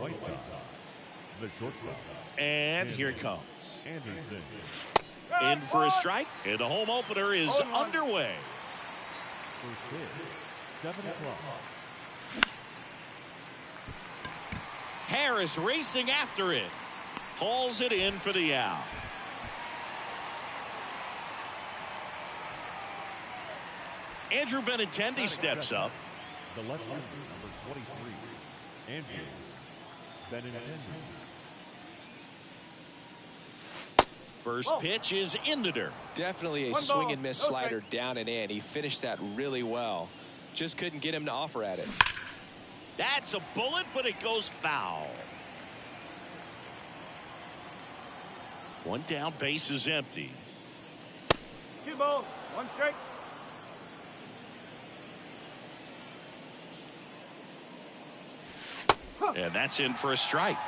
White Sox, the shortstop. And here it comes. Anderson. In for a strike, and the home opener is underway. First pitch, 7 o'clock. Harris racing after it. Hauls it in for the out. Andrew Benintendi steps up. The left-hander, number 23, Andrew Benintendi. First pitch is in the dirt. Definitely a swing and miss slider down and in. He finished that really well. Just couldn't get him to offer at it. That's a bullet, but it goes foul. One down, base is empty. 2 balls, 1 strike. And that's in for a strike.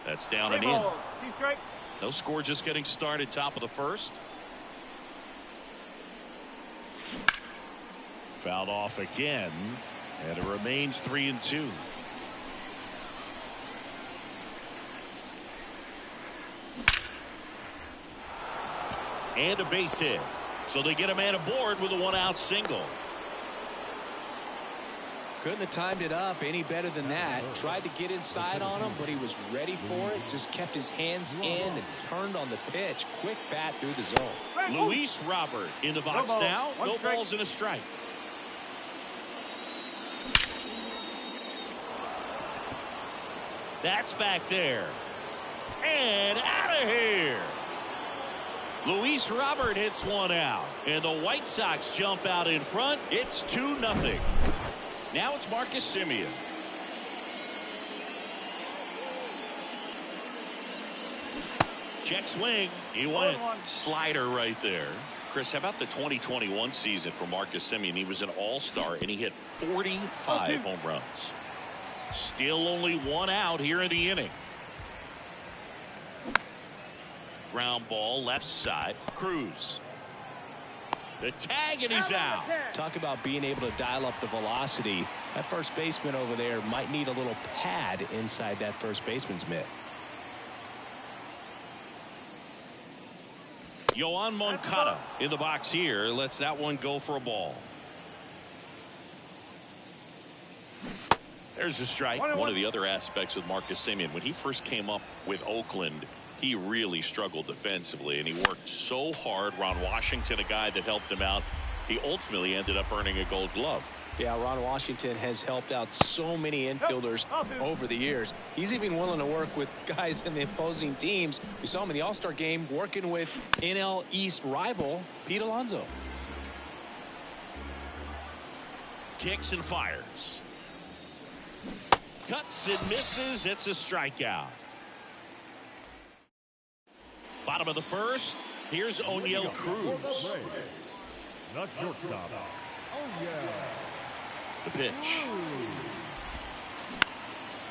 That's down and in. 2 strike. No score, just getting started, top of the first. Fouled off again, and it remains 3-2. And a base hit. So they get a man aboard with a 1-out single. Couldn't have timed it up any better than that. Tried to get inside on him, but he was ready for it. Just kept his hands in and turned on the pitch. Quick bat through the zone. Luis Robert in the box now. No balls and a strike. That's back there. And out of here. Luis Robert hits one out. And the White Sox jump out in front. It's 2-0. Now it's Marcus Semien. Check swing. He went slider right there. Chris, how about the 2021 season for Marcus Semien? He was an all-star and he hit 45 home runs. Still only 1 out here in the inning. Ground ball left side. Cruz. The tag, and he's out. Talk about being able to dial up the velocity. That first baseman over there might need a little pad inside that first baseman's mitt. Yoan Moncada in the box here. Lets that one go for a ball. There's a strike. One of the other aspects with Marcus Semien, when he first came up with Oakland, he really struggled defensively, and he worked so hard. Ron Washington, a guy that helped him out, he ultimately ended up earning a Gold Glove. Yeah, Ron Washington has helped out so many infielders over the years. He's even willing to work with guys in the opposing teams. We saw him in the All-Star game working with NL East rival Pete Alonso. Kicks and fires. Cuts and misses. It's a strikeout. Bottom of the first. Here's Oneil Cruz. The shortstop. Oh, yeah. The pitch.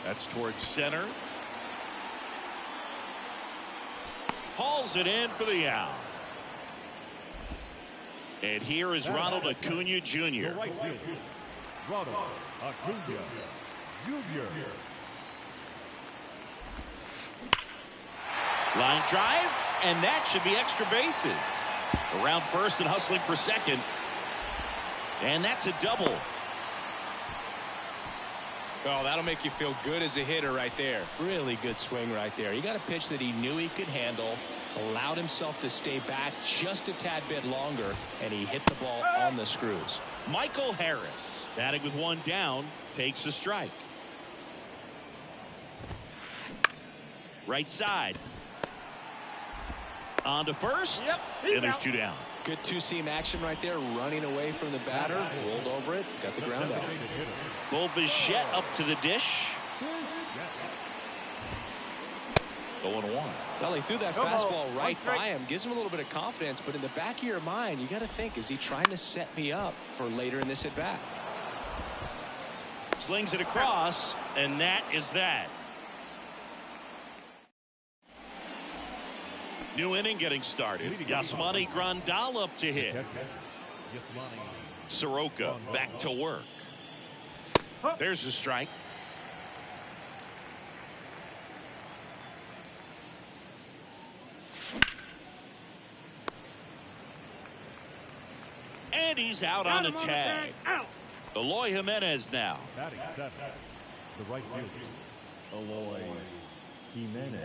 That's towards center. Hauls it in for the out. And here is Ronald Acuna Jr. The right fielder, Ronald Acuna Jr. Line drive, and that should be extra bases. Around first and hustling for second. And that's a double. Oh, that'll make you feel good as a hitter right there. Really good swing right there. He got a pitch that he knew he could handle, allowed himself to stay back just a tad bit longer, and he hit the ball on the screws. Michael Harris, batting with 1 down, takes a strike. Right side. On to first, and there's 2 down. Good two-seam action right there, running away from the batter, rolled over it, got the ground out. Bo Bichette up to the dish. 0-1. Well, he threw that fastball right by him, gives him a little bit of confidence, but in the back of your mind, you got to think, is he trying to set me up for later in this at-bat? Slings it across, and that is that. New inning getting started. Yasmani Grandal up to hit. Soroka back to work. There's a strike. And he's out on the tag. Eloy Jimenez now. Batting seventh, the right fielder, Eloy Jimenez.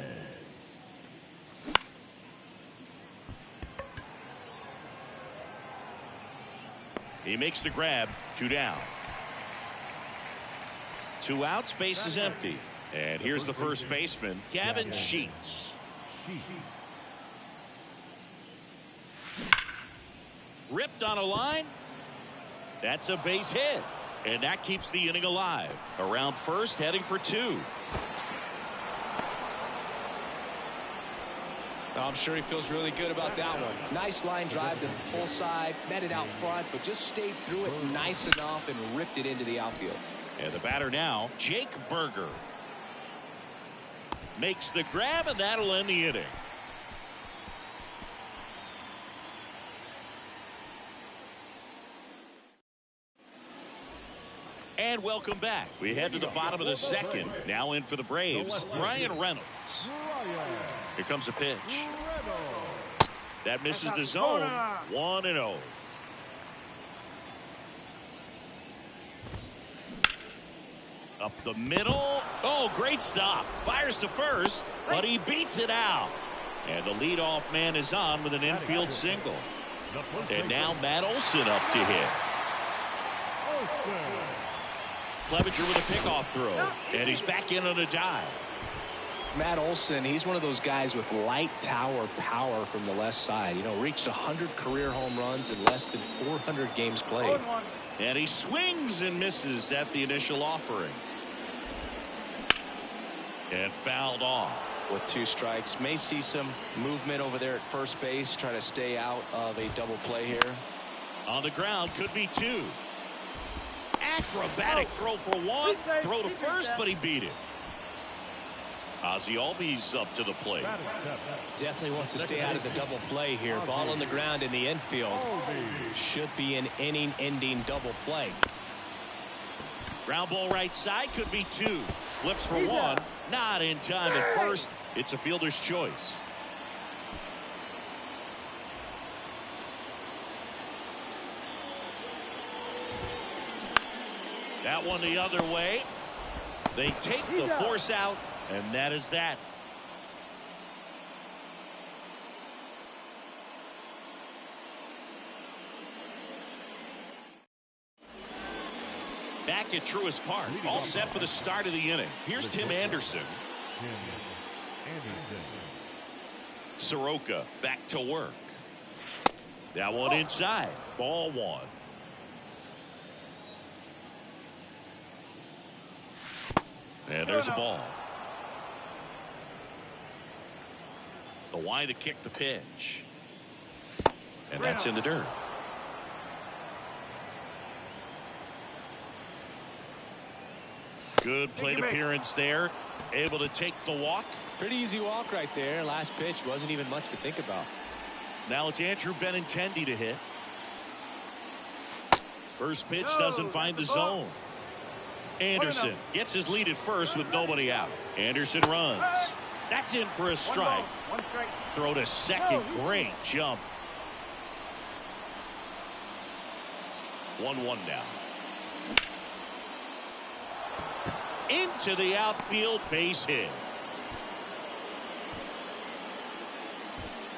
He makes the grab. 2 down. 2 outs. Base is empty. And here's the first baseman, Gavin Sheets. Ripped on a line. That's a base hit. And that keeps the inning alive. Around first, heading for 2. I'm sure he feels really good about that one. Nice line drive to the pull side, met it out front, but just stayed through it nice enough and ripped it into the outfield. And the batter now, Jake Burger. Makes the grab, and that'll end the inning. And welcome back. We head to the bottom of the second. Now in for the Braves, Ryan Reynolds. Here comes a pitch. That misses the zone. 1-0. Up the middle. Oh, great stop. Fires to first, but he beats it out. And the leadoff man is on with an infield single. And now Matt Olson up to hit. Clevenger with a pickoff throw. And he's back in on a dive. Matt Olson, he's one of those guys with light tower power from the left side. You know, reached 100 career home runs in less than 400 games played. And he swings and misses at the initial offering. And fouled off. With 2 strikes. May see some movement over there at first base. Try to stay out of a double play here. On the ground, could be 2. Acrobatic throw for 1. Throw to first, but he beat it. Ozzie Albies up to the plate. Definitely wants to stay out of the double play here. Ball on the ground in the infield. Should be an inning-ending double play. Ground ball right side, could be 2. Flips for 1. Not in time at first. It's a fielder's choice. That one the other way. They take the force out, and that is that. Back at Truist Park, all set for the start of the inning. Here's Tim Anderson. Soroka back to work. That one inside. Ball 1. And there's a ball. The wind to kick the pitch. And that's in the dirt. Good plate appearance there. Able to take the walk. Pretty easy walk right there. Last pitch wasn't even much to think about. Now it's Andrew Benintendi to hit. First pitch doesn't find the zone. Anderson gets his lead at first with nobody out. Anderson runs. That's in for a strike. Throw to second. Great jump. 1-1 now. Into the outfield, base hit.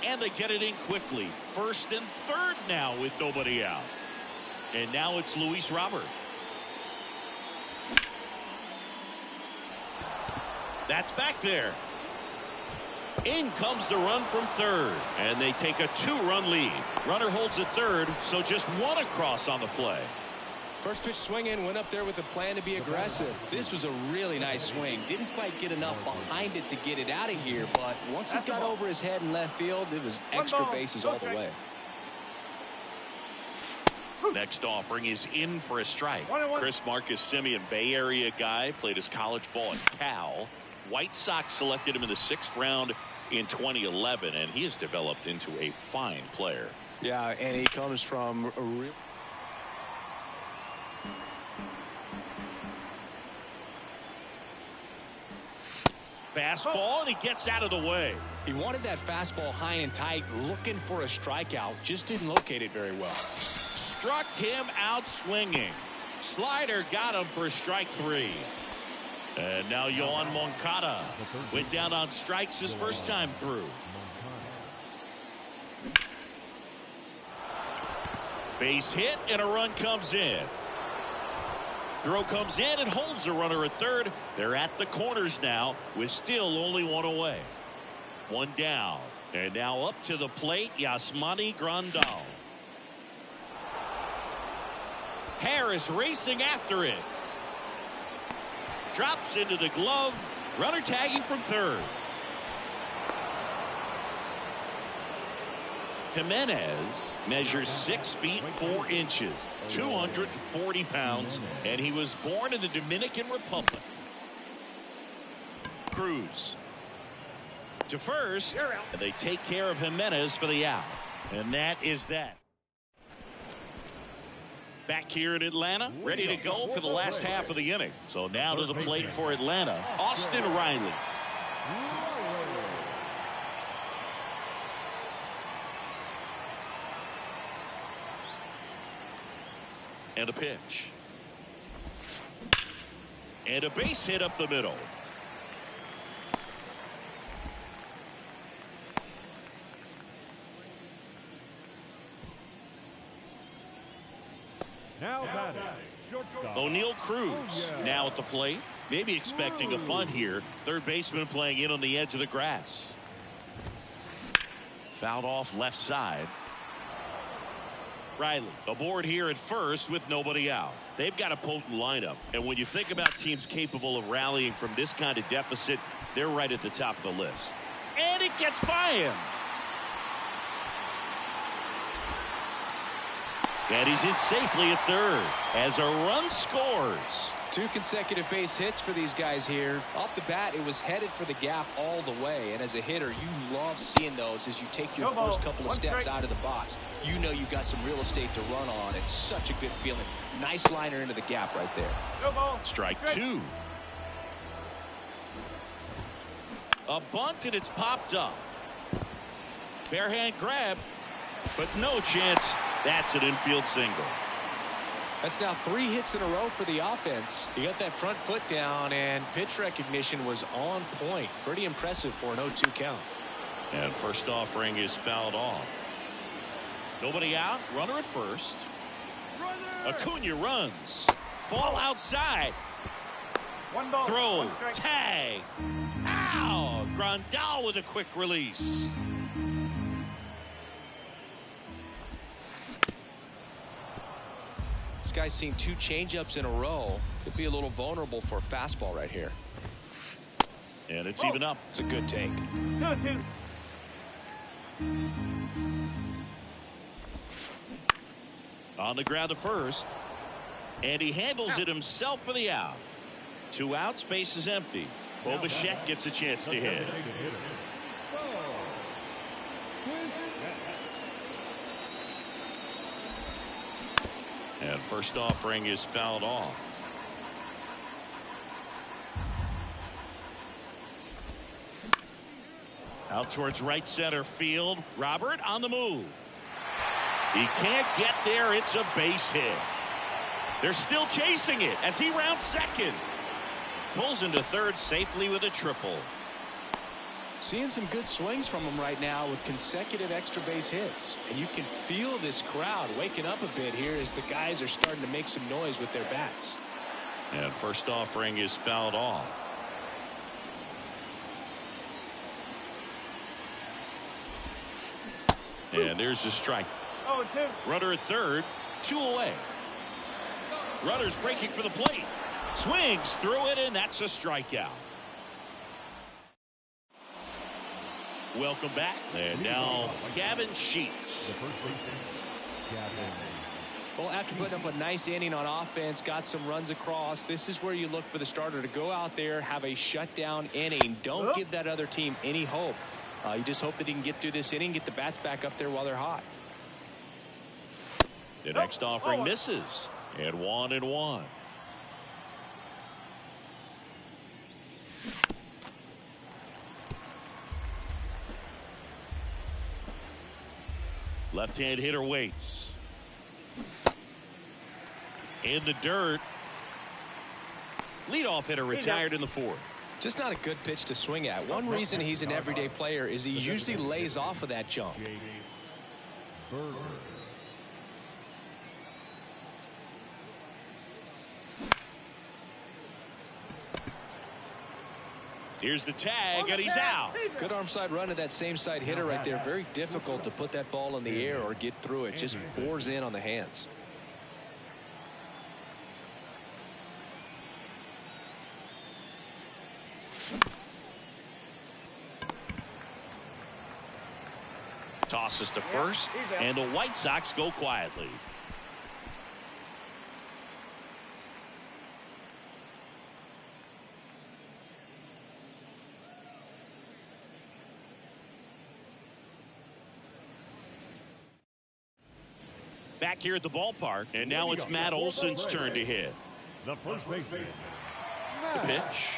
And they get it in quickly. First and third now with nobody out. And now it's Luis Robert. That's back there. In comes the run from third. And they take a 2-run lead. Runner holds at third, so just 1 across on the play. First pitch swinging, went up there with a plan to be aggressive. This was a really nice swing. Didn't quite get enough behind it to get it out of here, but once it got over his head in left field, it was extra bases all the way. Next offering is in for a strike. Chris Marcus Semien, Bay Area guy, played his college ball at Cal. White Sox selected him in the 6th round in 2011, and he has developed into a fine player. Yeah, and he comes from a real... fastball, and he gets out of the way. He wanted that fastball high and tight, looking for a strikeout. Just didn't locate it very well. Struck him out swinging. Slider got him for strike 3. And now Yoan Moncada went down on strikes his first time through. Base hit, and a run comes in. Throw comes in and holds the runner at third. They're at the corners now with still only one away. One down. And now up to the plate, Yasmani Grandal. Harris racing after it. Drops into the glove. Runner tagging from third. Jimenez measures 6 feet 4 inches, 240 pounds, and he was born in the Dominican Republic. Cruz to first, and they take care of Jimenez for the out. And that is that. Back here in Atlanta, ready to go for the last half of the inning. So now to the plate for Atlanta, Austin Riley. And a pitch. And a base hit up the middle. Now batting, shortstop. O'Neal Cruz now at the plate. Maybe expecting a bunt here. Third baseman playing in on the edge of the grass. Fouled off left side. Riley aboard here at first with nobody out. They've got a potent lineup, and when you think about teams capable of rallying from this kind of deficit, they're right at the top of the list. And it gets by him. And he's in safely at third as a run scores. 2 consecutive base hits for these guys here. Off the bat, it was headed for the gap all the way. And as a hitter, you love seeing those as you take your first couple of steps out of the box. You know you've got some real estate to run on. It's such a good feeling. Nice liner into the gap right there. Strike 2. A bunt, and it's popped up. Bare hand grab, but no chance. That's an infield single. That's now 3 hits in a row for the offense. He got that front foot down, and pitch recognition was on point. Pretty impressive for an 0-2 count. And first offering is fouled off. Nobody out. Runner at first. Acuna runs. Ball outside. One ball. Throw. One strike. Tag. Ow! Grandal with a quick release. This guy's seen 2 changeups in a row. Could be a little vulnerable for a fastball right here. And it's even up. It's a good take. 2-2. On the ground to first. And he handles it himself for the out. 2 outs, base is empty. Bo Bichette gets a chance to hit. And first offering is fouled off. Out towards right center field. Robert on the move. He can't get there. It's a base hit. They're still chasing it as he rounds second. Pulls into third safely with a triple. Seeing some good swings from him right now with consecutive extra base hits. And you can feel this crowd waking up a bit here as the guys are starting to make some noise with their bats. And first offering is fouled off. And there's the strike. 0-2. Runner at third, 2 away. Runner's breaking for the plate. Swings through it, and that's a strikeout. Welcome back. And now Gavin Sheets. Well, after putting up a nice inning on offense, got some runs across, this is where you look for the starter to go out there, have a shutdown inning. Don't give that other team any hope. You just hope that he can get through this inning, get the bats back up there while they're hot. The next offering misses. And 1-1. Left-hand hitter waits. In the dirt. Leadoff hitter retired in the fourth. Just not a good pitch to swing at. One reason he's an everyday player is he usually lays off of that jump. Here's the tag, and he's out. Good arm side run to that same side hitter right there. Very difficult to put that ball in the air or get through it. Just bores in on the hands. Tosses to first, and the White Sox go quietly. Back here at the ballpark, and now it's Matt Olson's turn to hit. The first baseman. The pitch.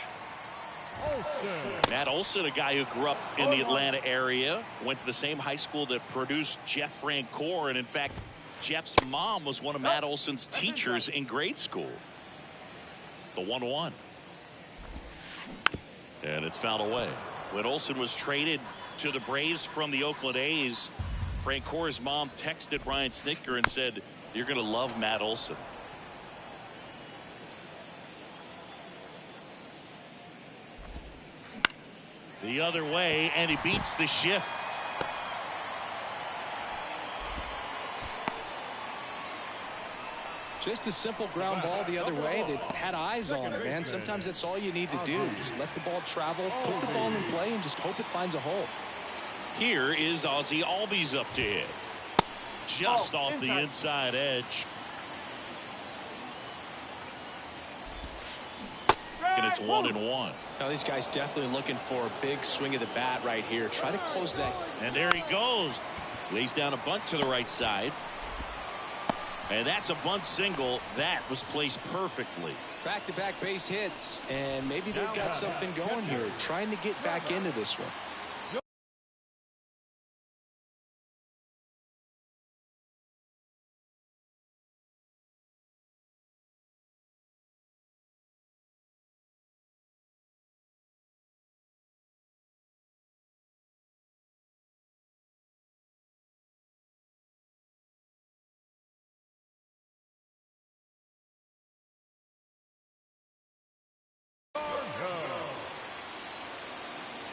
Matt Olson, a guy who grew up in the Atlanta area, went to the same high school that produced Jeff Francoeur, and in fact, Jeff's mom was one of Matt Olson's teachers in grade school. The 1-1. And it's fouled away. When Olson was traded to the Braves from the Oakland A's, Francoeur's mom texted Ryan Snitker and said, "You're going to love Matt Olson." The other way, and he beats the shift. Just a simple ground ball the other way that had eyes on it, man. Sometimes that's all you need to do. Just let the ball travel, put the ball in play, and just hope it finds a hole. Here is Ozzie Albies up to hit. Just off the inside edge. And it's 1-1. Now these guys definitely looking for a big swing of the bat right here. Try to close that. And there he goes. Lays down a bunt to the right side. And that's a bunt single. That was placed perfectly. Back-to-back base hits, and maybe they've got something going here. Trying to get back into this one.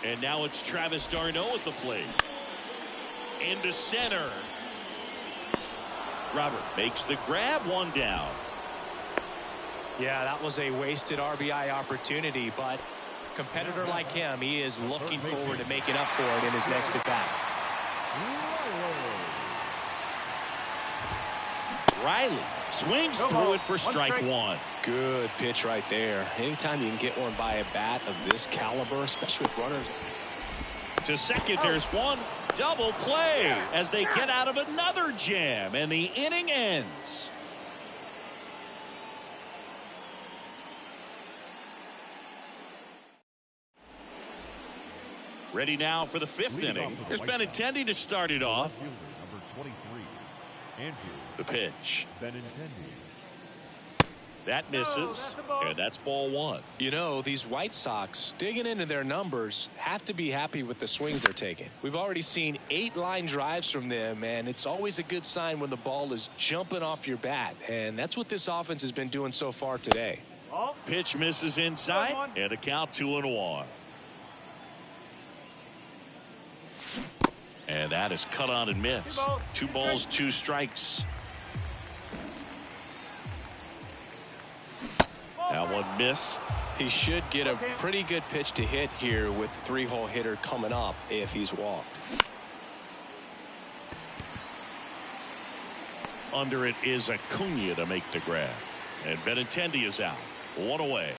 And now it's Travis d'Arnaud at the plate. Into center. Robert makes the grab, one down. Yeah, that was a wasted RBI opportunity, but a competitor like him, he is looking forward to making up for it in his next at-bat. Riley swings through it for strike one. Good pitch right there. Anytime you can get one by a bat of this caliber, especially with runners. To second, there's one. Double play as they get out of another jam, and the inning ends. Ready now for the fifth inning. Here's Benintendi to start it off. Number 23, Andrew. The pitch. Benintendi. That misses, and that's ball one. You know, these White Sox, digging into their numbers, have to be happy with the swings they're taking. We've already seen 8 line drives from them, and it's always a good sign when the ball is jumping off your bat, and that's what this offense has been doing so far today. Pitch misses inside, and a count 2-1. And that is cut on and missed. 2 balls, 2 strikes. That one missed. He should get a pretty good pitch to hit here with 3-hole hitter coming up if he's walked. Under it is Acuna to make the grab. And Benintendi is out. 1 away.